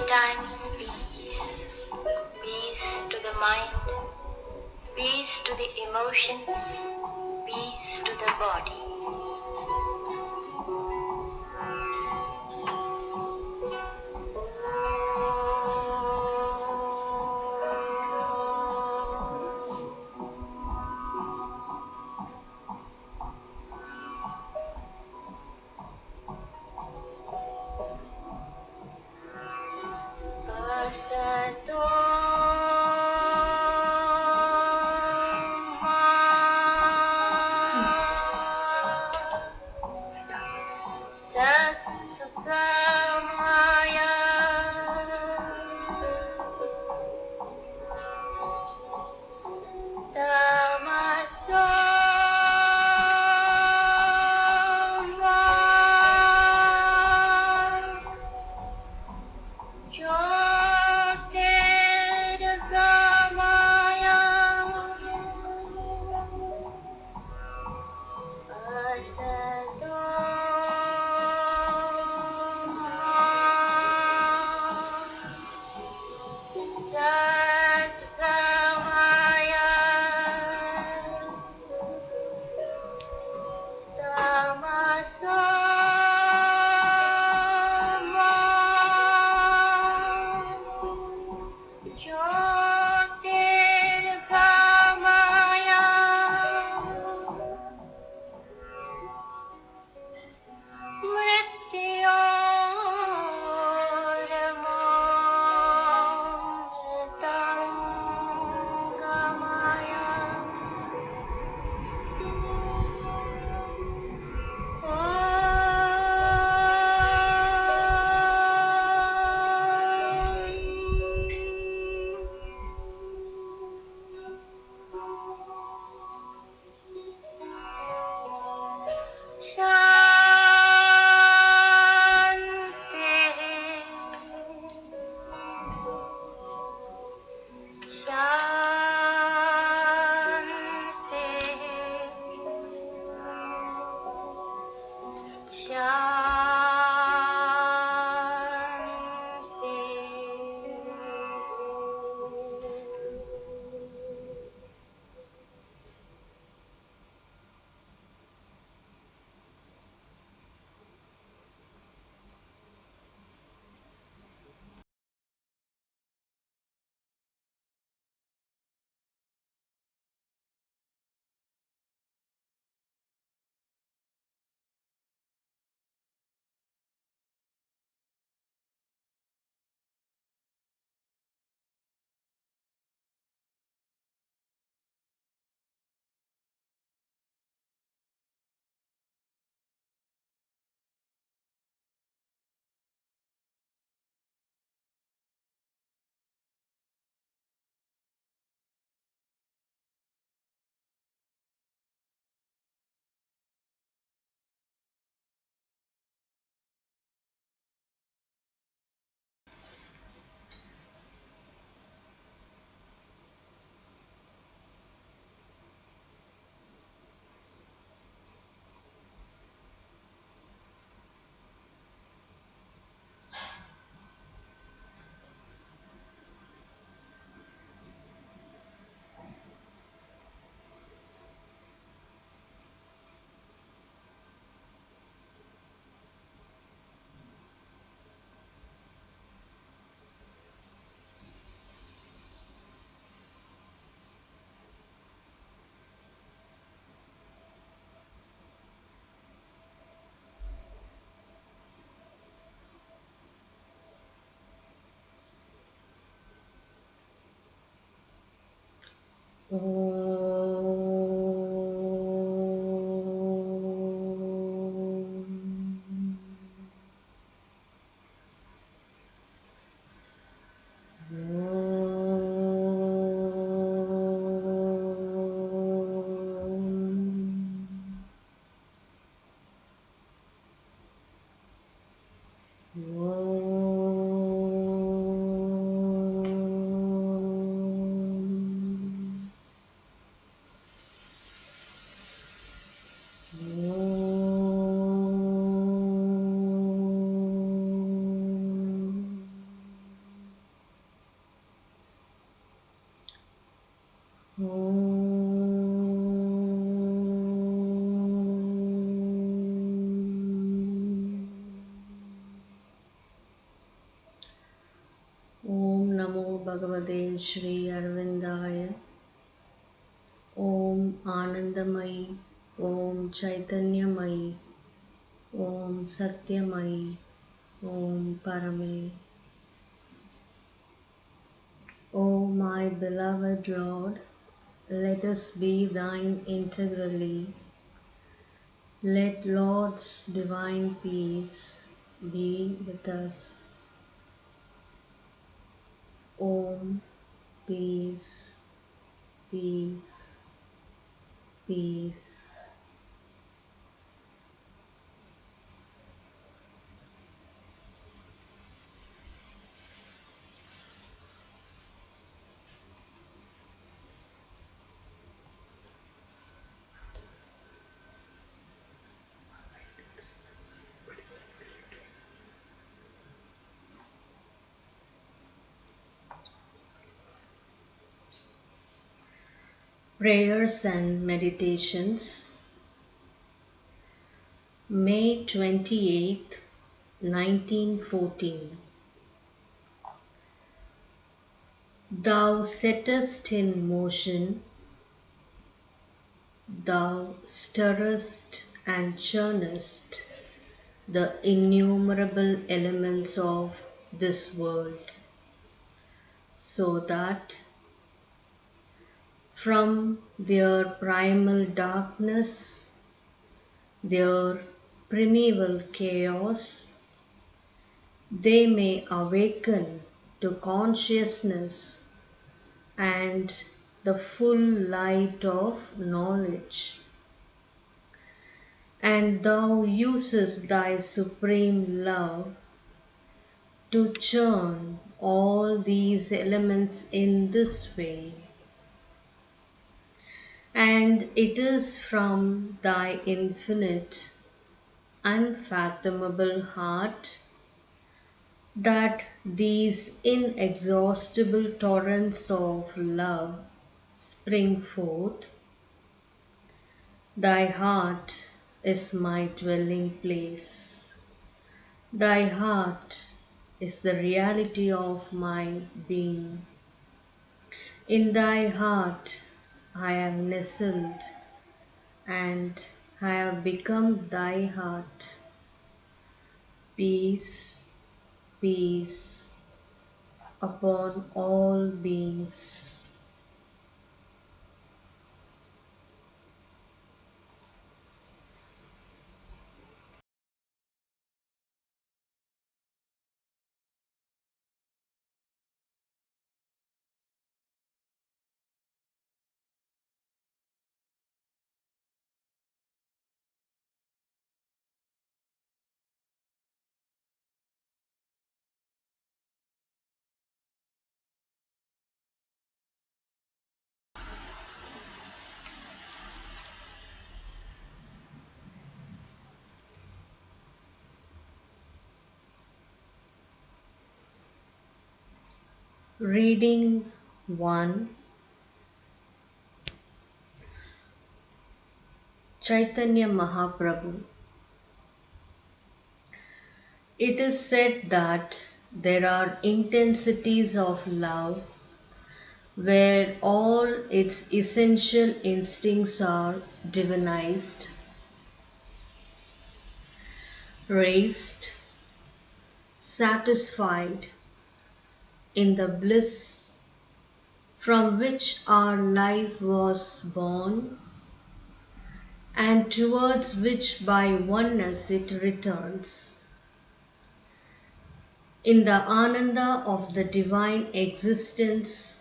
times peace. Peace to the mind, peace to the emotions, peace to the body. Sato Satsukamaya Tamaso Jyotirgamaya Asato Satgamaya Tamaso Jyotirgamaya Mrityorgamaya Om. Om. Om Namo Bhagavate Shri Arvindaya. Om Anandamayi. Om Chaitanyamayi. Om Satyamayi. Om Parame. O my beloved Lord, let us be thine integrally. Let Lord's divine peace be with us. Om, peace, peace, peace. Prayers and Meditations, May 28, 1914. Thou settest in motion, thou stirrest and churnest the innumerable elements of this world, so that from their primal darkness, their primeval chaos, they may awaken to consciousness and the full light of knowledge. And thou usest thy supreme love to churn all these elements in this way. And it is from thy infinite, unfathomable heart that these inexhaustible torrents of love spring forth. Thy heart is my dwelling place. Thy heart is the reality of my being. In thy heart I am nestled, and I have become thy heart. Peace, peace upon all beings. Reading 1. Chaitanya Mahaprabhu. It is said that there are intensities of love where all its essential instincts are divinized, raised, satisfied in the bliss from which our life was born and towards which by oneness it returns. In the Ananda of the divine existence,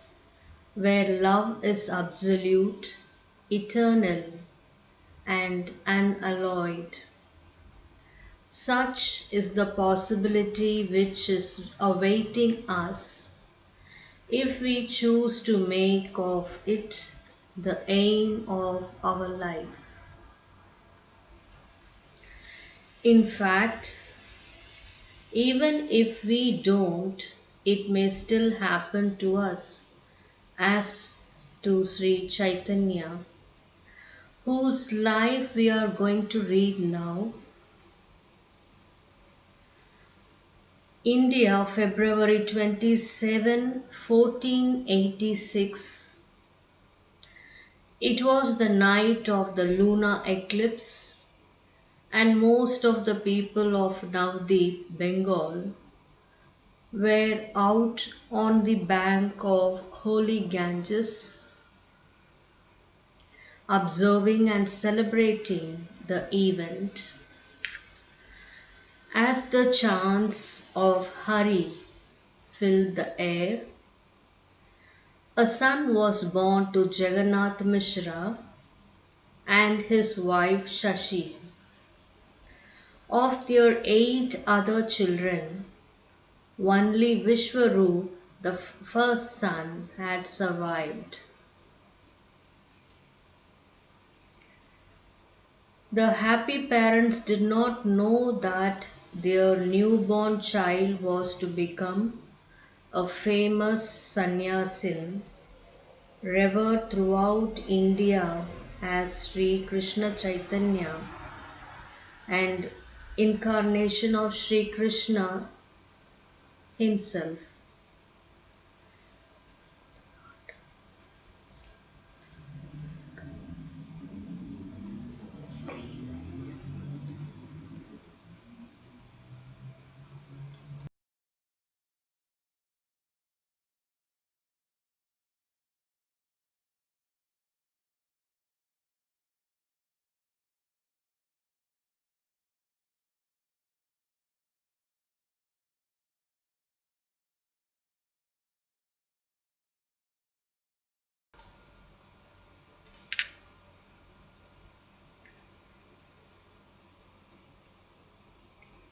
where love is absolute, eternal, and unalloyed. Such is the possibility which is awaiting us if we choose to make of it the aim of our life. In fact, even if we don't, it may still happen to us, as to Sri Chaitanya, whose life we are going to read now. India, February 27, 1486. It was the night of the lunar eclipse, and most of the people of Navdeep, Bengal, were out on the bank of holy Ganges, observing and celebrating the event. As the chants of Hari filled the air, a son was born to Jagannath Mishra and his wife Shashi. Of their 8 other children, only Vishwaroop, the first son, had survived. The happy parents did not know that their newborn child was to become a famous sannyasin, revered throughout India as Sri Krishna Chaitanya and incarnation of Sri Krishna himself.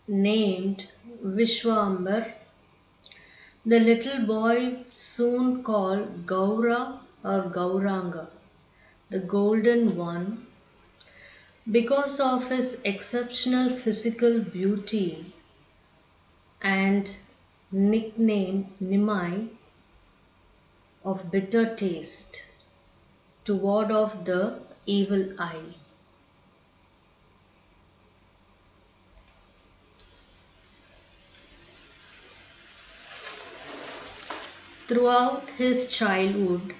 Named Vishwambar, the little boy soon called Gaura or Gauranga, the Golden One, because of his exceptional physical beauty, and nicknamed Nimai, of bitter taste, to ward off the evil eye. Throughout his childhood,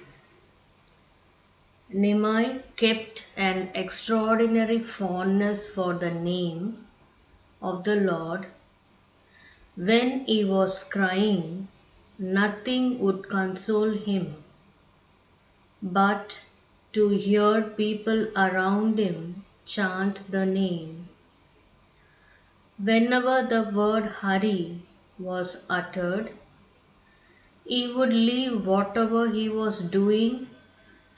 Nimai kept an extraordinary fondness for the name of the Lord. When he was crying, nothing would console him but to hear people around him chant the name. Whenever the word Hari was uttered, he would leave whatever he was doing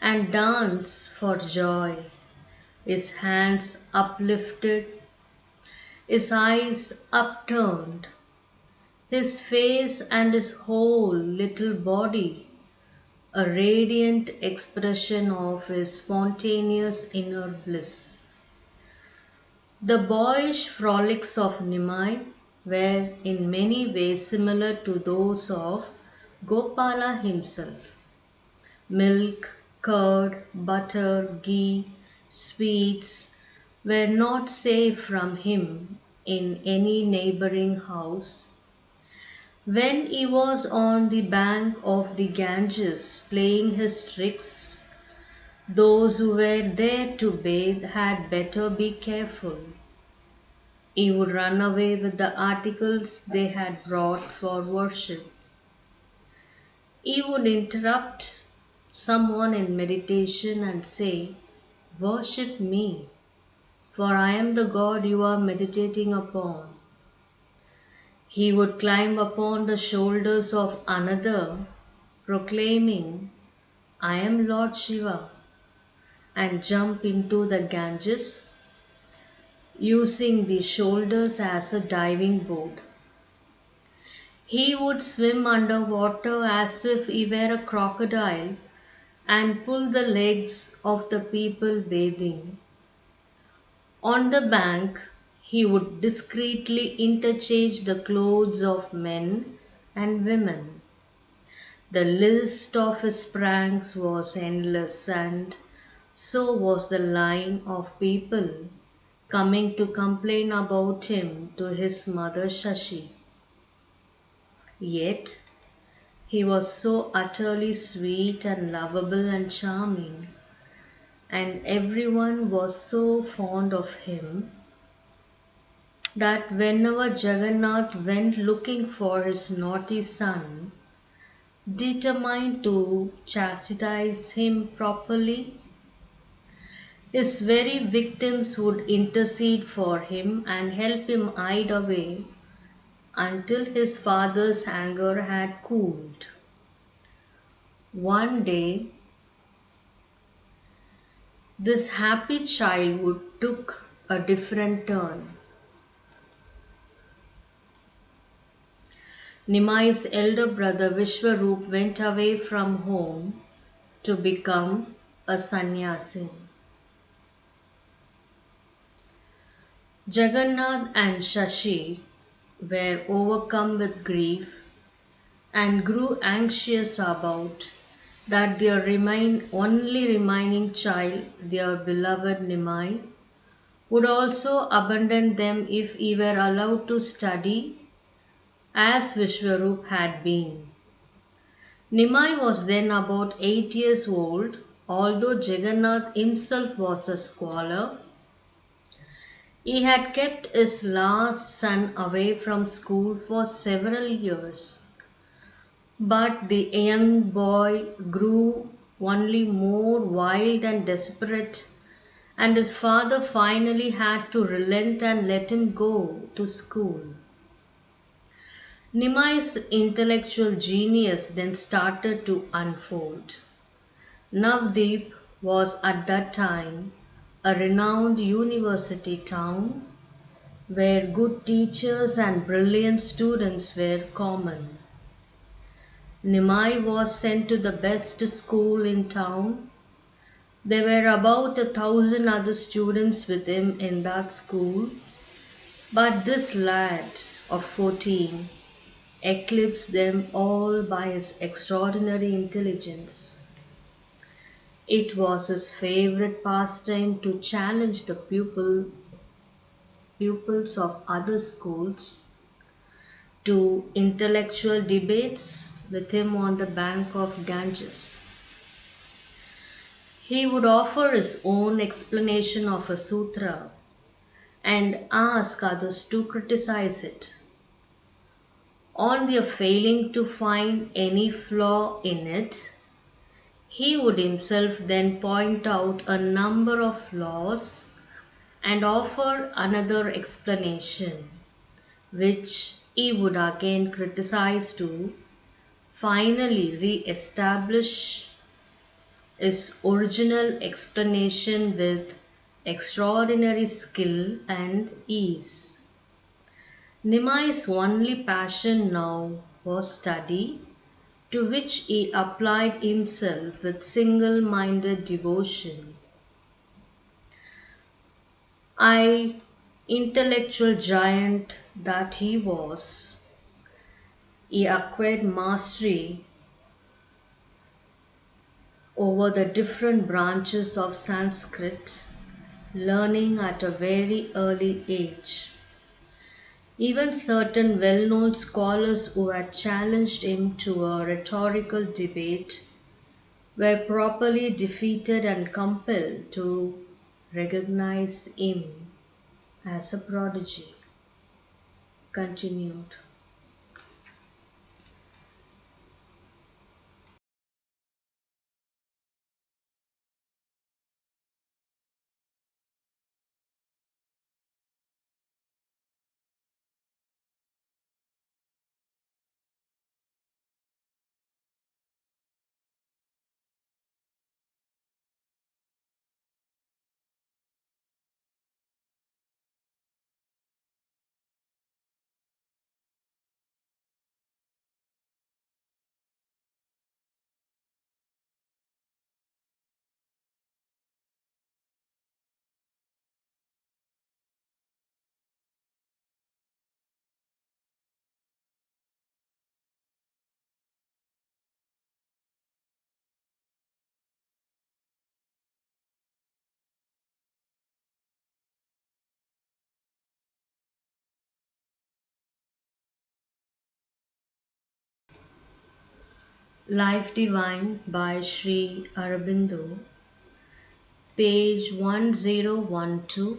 and dance for joy, his hands uplifted, his eyes upturned, his face and his whole little body a radiant expression of his spontaneous inner bliss. The boyish frolics of Nimai were in many ways similar to those of Gopala himself. Milk, curd, butter, ghee, sweets were not safe from him in any neighboring house. When he was on the bank of the Ganges playing his tricks, those who were there to bathe had better be careful. He would run away with the articles they had brought for worship. He would interrupt someone in meditation and say, "Worship me, for I am the God you are meditating upon." He would climb upon the shoulders of another, proclaiming, "I am Lord Shiva," and jump into the Ganges, using the shoulders as a diving board. He would swim under water as if he were a crocodile and pull the legs of the people bathing. On the bank, he would discreetly interchange the clothes of men and women. The list of his pranks was endless, and so was the line of people coming to complain about him to his mother Shashi. Yet he was so utterly sweet and lovable and charming, and everyone was so fond of him that whenever Jagannath went looking for his naughty son, determined to chastise him properly, his very victims would intercede for him and help him hide away until his father's anger had cooled. One day, this happy childhood took a different turn. Nimai's elder brother Vishwaroop went away from home to become a sannyasi. Jagannath and Shashi were overcome with grief and grew anxious about that their only remaining child, their beloved Nimai, would also abandon them if he were allowed to study as Vishwaroop had been. Nimai was then about 8 years old, although Jagannath himself was a scholar. He had kept his last son away from school for several years. But the young boy grew only more wild and desperate, and his father finally had to relent and let him go to school. Nimai's intellectual genius then started to unfold. Navdeep was at that time a renowned university town where good teachers and brilliant students were common. Nimai was sent to the best school in town. There were about 1,000 other students with him in that school, but this lad of 14 eclipsed them all by his extraordinary intelligence. It was his favorite pastime to challenge the pupils of other schools to intellectual debates with him on the bank of Ganges. He would offer his own explanation of a sutra and ask others to criticize it. On their failing to find any flaw in it, he would himself then point out a number of flaws and offer another explanation, which he would again criticize to finally re-establish his original explanation with extraordinary skill and ease. Nimai's only passion now was study, to which he applied himself with single-minded devotion. Intellectual giant that he was, he acquired mastery over the different branches of Sanskrit, learning at a very early age. Even certain well-known scholars who had challenged him to a rhetorical debate were properly defeated and compelled to recognize him as a prodigy. Continued. Life Divine by Sri Aurobindo, page 1012.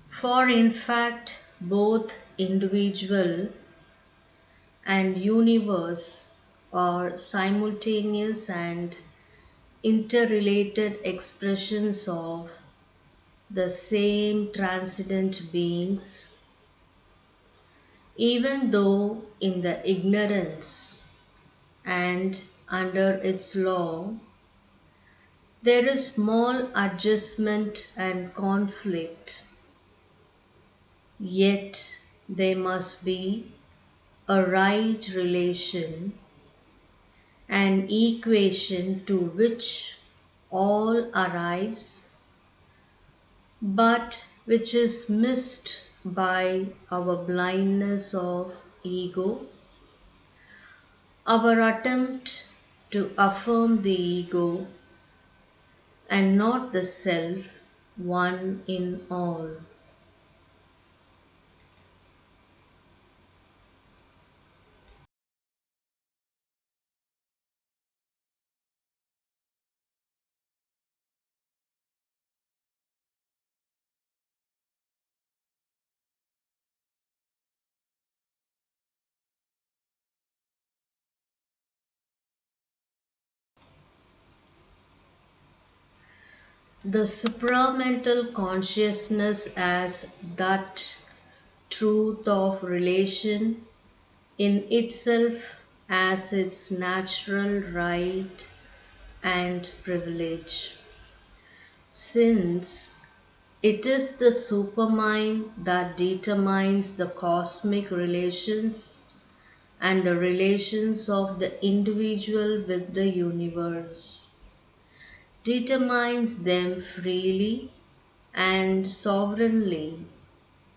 For in fact, both individual and universe are simultaneous and interrelated expressions of the same transcendent beings, even though in the ignorance and under its law there is small adjustment and conflict, yet there must be a right relation, an equation to which all arrives, but which is missed by our blindness of ego, our attempt to affirm the ego and not the self, one in all. The supramental consciousness as that truth of relation in itself as its natural right and privilege. Since it is the supermind that determines the cosmic relations and the relations of the individual with the universe, determines them freely and sovereignly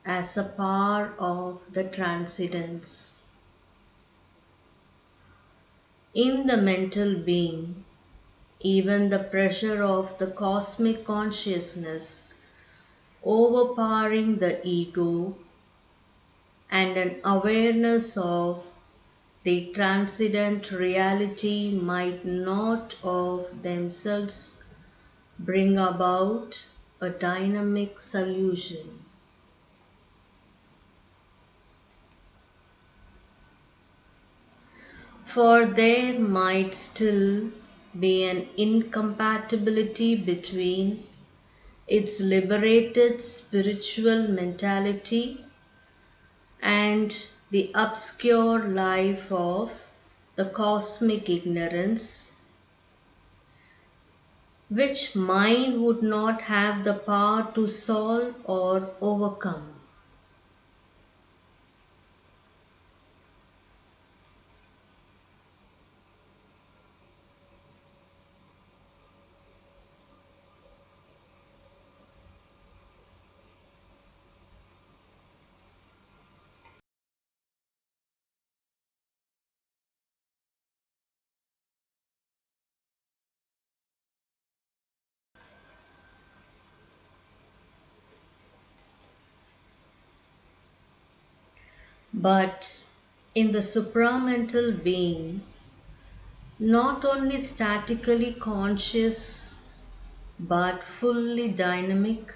as a power of the transcendence. In the mental being, even the pressure of the cosmic consciousness overpowering the ego and an awareness of the transcendent reality might not of themselves bring about a dynamic solution. For there might still be an incompatibility between its liberated spiritual mentality and the obscure life of the cosmic ignorance, which mind would not have the power to solve or overcome. But in the supramental being, not only statically conscious but fully dynamic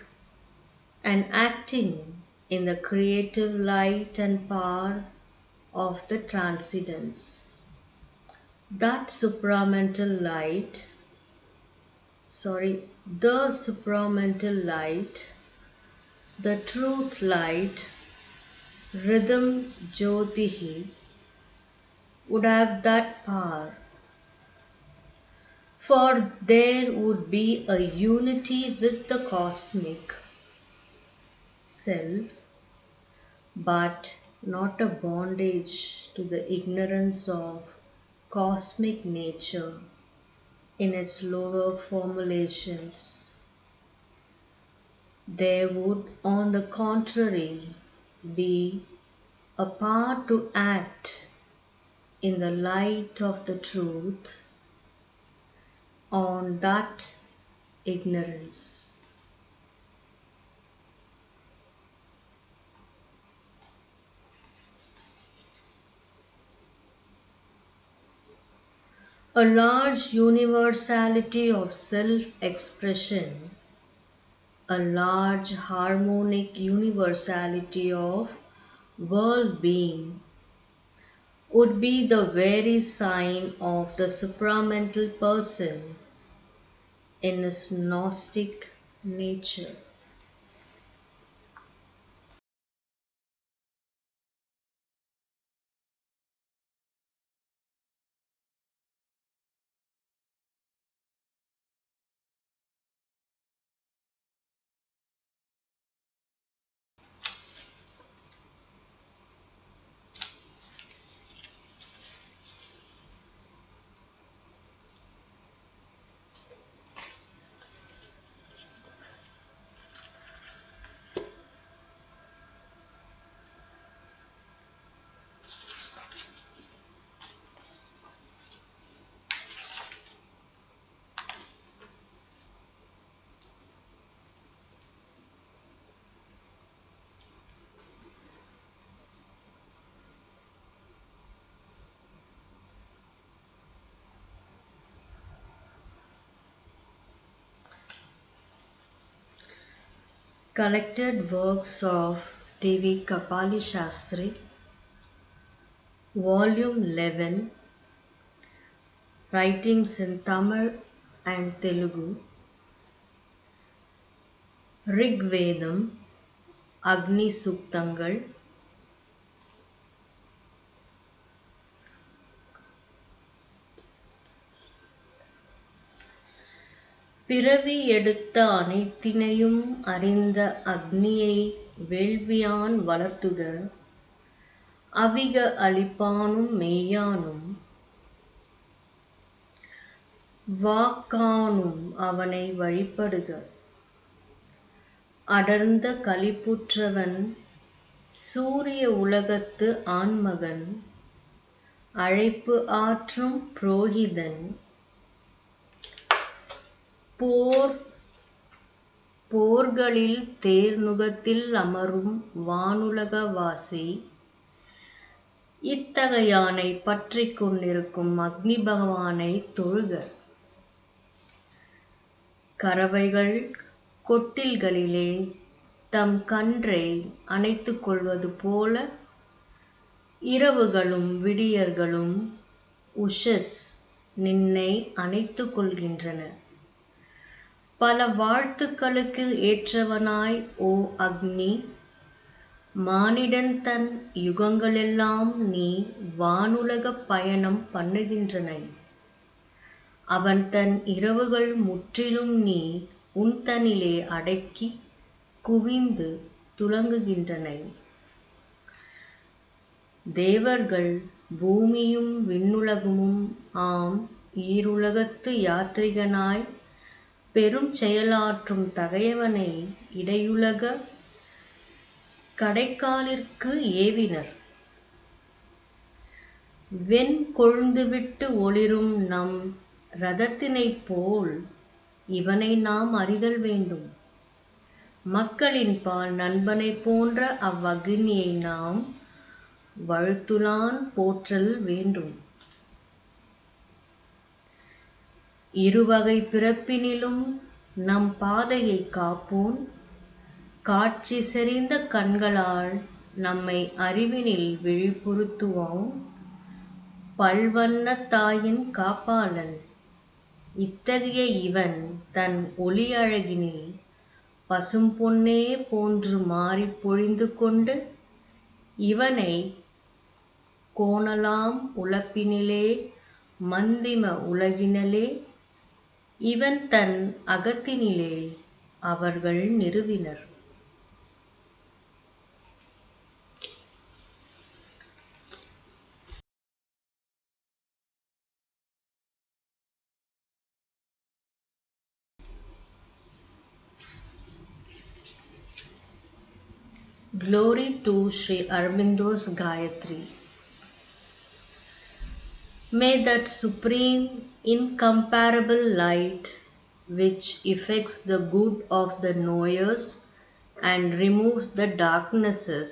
and acting in the creative light and power of the transcendence. That supramental light, the supramental light, the truth light, Rhythm Jyotihi, would have that power, for there would be a unity with the cosmic self, but not a bondage to the ignorance of cosmic nature in its lower formulations. There would, on the contrary, be a power to act in the light of the truth on that ignorance. a large universality of self-expression, a large harmonic universality of world-being would be the very sign of the supramental person in his Gnostic nature. Collected works of D.V. Kapali Shastri, Volume 11, Writings in Tamil and Telugu, Rigvedam, Agni Suktangal, பிறவி எடுத்த அனைத்தினையும் அறிந்த அக்னியை வேள்வியான் வளர்த்துக, அவிக அளிப்பானும் மெய்யானும் வாக்கானும் அவனை வழிபடுக. அடர்ந்த களிப்புற்றவன் சூரிய உலகத்து ஆண்மகன், அழைப்பு ஆற்றும் புரோகிதன், போர்களில் தேர்நுகத்தில் அமரும் வானுலக வாசி, இத்தகையானை பற்றிக் கொண்டிருக்கும் அக்னி பகவானை தொழுக. கறவைகள் கொட்டில்களிலே தம் கன்றை அணைத்துக் கொள்வது போல இரவுகளும் விடியற்களும் உஷஸ் நின்னை அணைத்துக் கொள்கின்றன. பல வாழ்த்துக்களுக்கு ஏற்றவனாய் ஓ அக்னி, மானிடன் தன் யுகங்களெல்லாம் நீ வானுலகப் பயணம் பண்ணுகின்றனை. அவன் தன் இரவுகள் முற்றிலும் நீ உன்தனிலே அடக்கி குவிந்து துலங்குகின்றனை. தேவர்கள் பூமியும் விண்ணுலகமும் ஆம் ஈருலகத்து யாத்ரிகனாய் பெரும் செயலாற்றும் தகையவனை இடையுலக கடைக்காலிற்கு ஏவினர். வெண் கொழுந்துவிட்டு ஒளிரும் நம் இரதத்தினைப் போல் இவனை நாம் அறிதல் வேண்டும். மக்களின் பால் நண்பனைப் போன்ற அவ்வக்னியை நாம் வழுத்துலான் போற்றல் வேண்டும். இருவகை பிறப்பினிலும் நம் பாதையை காப்போன், காட்சி செறிந்த கண்களால் நம்மை அறிவினில் விழிப்புறுத்துவோம், பல்வண்ணத் தாயின் காப்பாளன். இத்தகைய இவன் தன் ஒளி அழகினில் பசும் பொன்னே போன்று மாறிப் பொழிந்து கொண்டு, இவனை கோணலாம் உலப்பினிலே மந்திம உலகினலே இவன் தன் அகத்தினிலே அவர்கள் நிறுவினர். Glory to Sri Aurobindo's Gayatri. May that supreme, incomparable light which effects the good of the knowers and removes the darknesses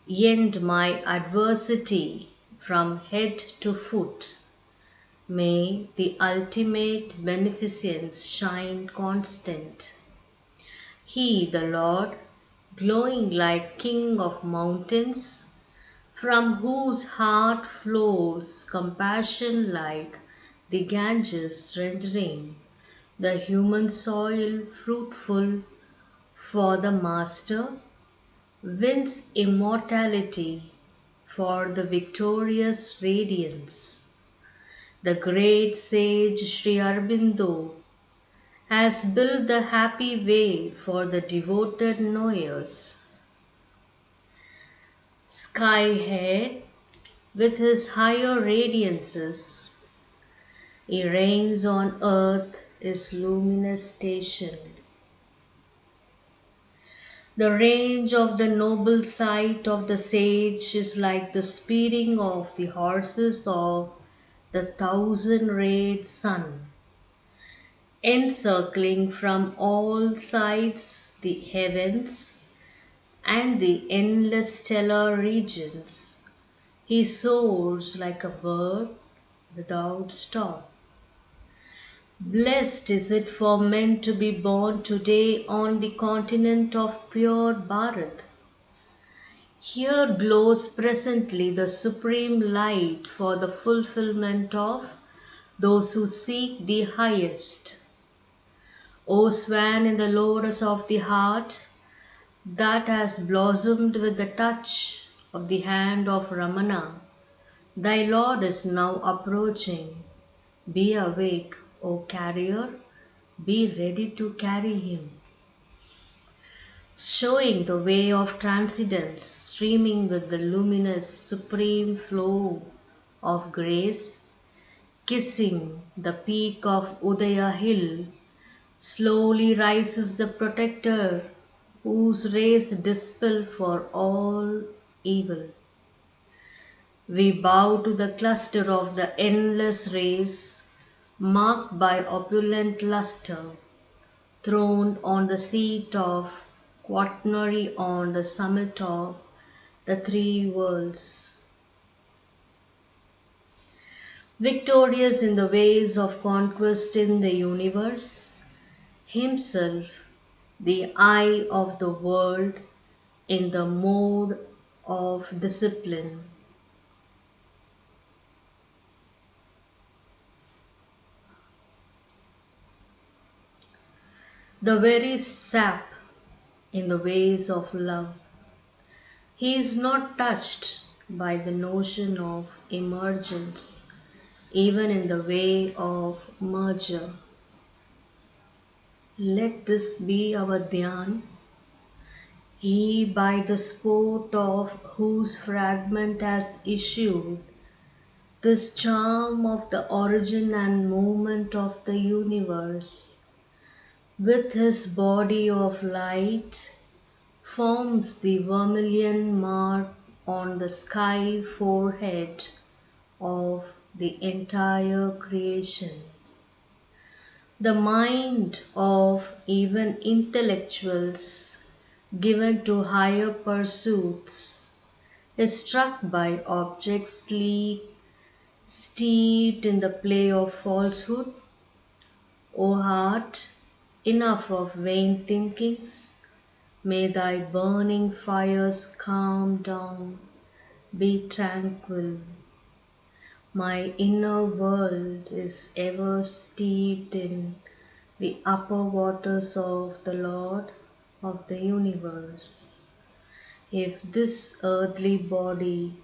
end my adversity from head to foot, May the ultimate beneficence shine constant. He, the Lord, glowing like King of mountains, from whose heart flows compassion like the Ganges, rendering the human soil fruitful for the Master, wins immortality for the victorious radiance. The great sage Sri Aurobindo has built the happy way for the devoted knowers. Sky head, with his higher radiances, he reigns on earth his luminous station. The range of the noble sight of the sage is like the speeding of the horses of the thousand-rayed sun, encircling from all sides the heavens and the endless stellar regions. He soars like a bird without stop. Blessed is it for men to be born today on the continent of pure Bharat. Here glows presently the supreme light for the fulfillment of those who seek the highest. O swan in the lotus of the heart, that has blossomed with the touch of the hand of Ramana, thy Lord is now approaching. Be awake, O carrier, be ready to carry him. Showing the way of transcendence, streaming with the luminous supreme flow of grace, kissing the peak of Udaya Hill, slowly rises the protector whose rays dispel for all evil. We bow to the cluster of the endless rays, marked by opulent luster, throned on the seat of quaternary on the summit of the three worlds. Victorious in the ways of conquest in the universe, himself the eye of the world in the mode of discipline. The very sap in the ways of love. He is not touched by the notion of emergence, even in the way of merger. Let this be our dhyan. He, by the sport of whose fragment has issued this charm of the origin and movement of the universe, with his body of light, forms the vermilion mark on the sky forehead of the entire creation. The mind of even intellectuals given to higher pursuits is struck by objects sleek, steeped in the play of falsehood. O heart, enough of vain thinkings. May thy burning fires calm down, be tranquil. My inner world is ever steeped in the upper waters of the Lord of the universe. If this earthly body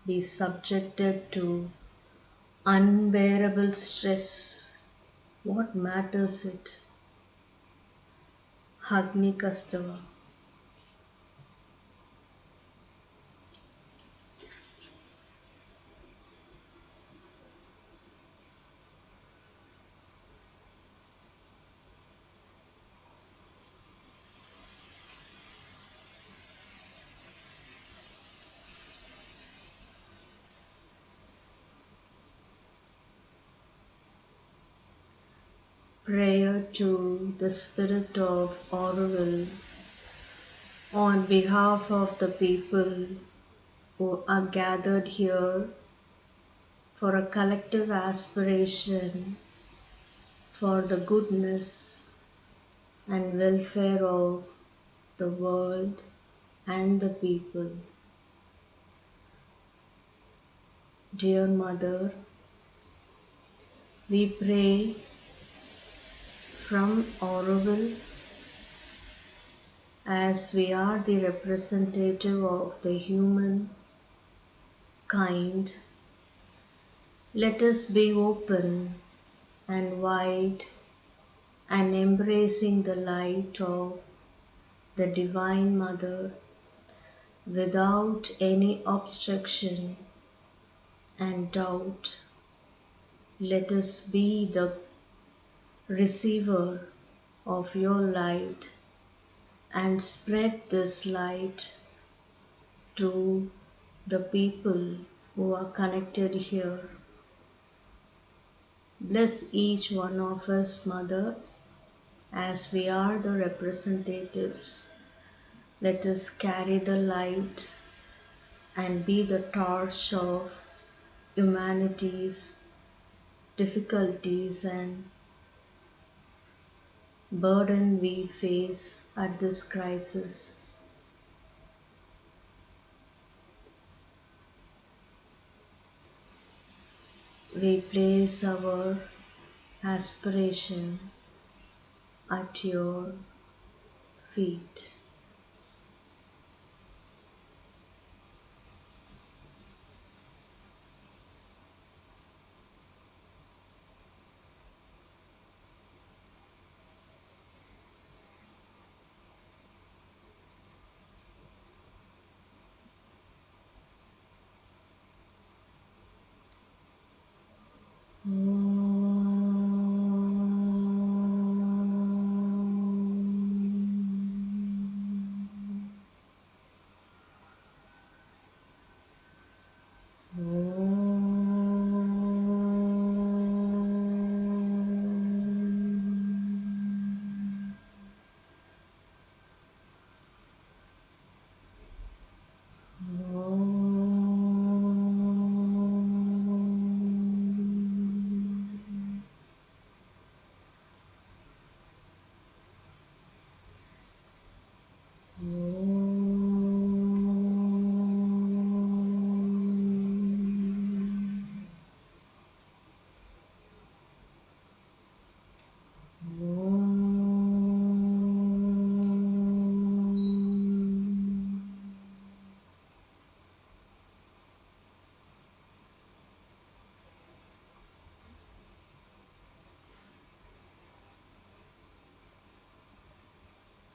be subjected to unbearable stress, what matters it? Agni Kastava. Prayer to the Spirit of Aurobindo on behalf of the people who are gathered here for a collective aspiration for the goodness and welfare of the world and the people. Dear Mother, we pray from Aurobindo as we are the representative of the human kind. Let us be open and wide and embracing the light of the Divine Mother without any obstruction and doubt. Let us be the receiver of your light and spread this light to the people who are connected here. Bless each one of us, Mother, as we are the representatives. Let us carry the light and be the torch of humanity's difficulties and burden we face at this crisis. We place our aspiration at your feet.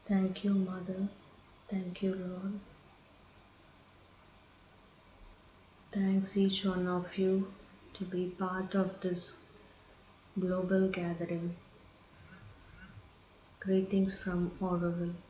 Thank you, Mother. Thank you, Lord. Thanks each one of you to be part of this global gathering. Greetings from Aurobindo.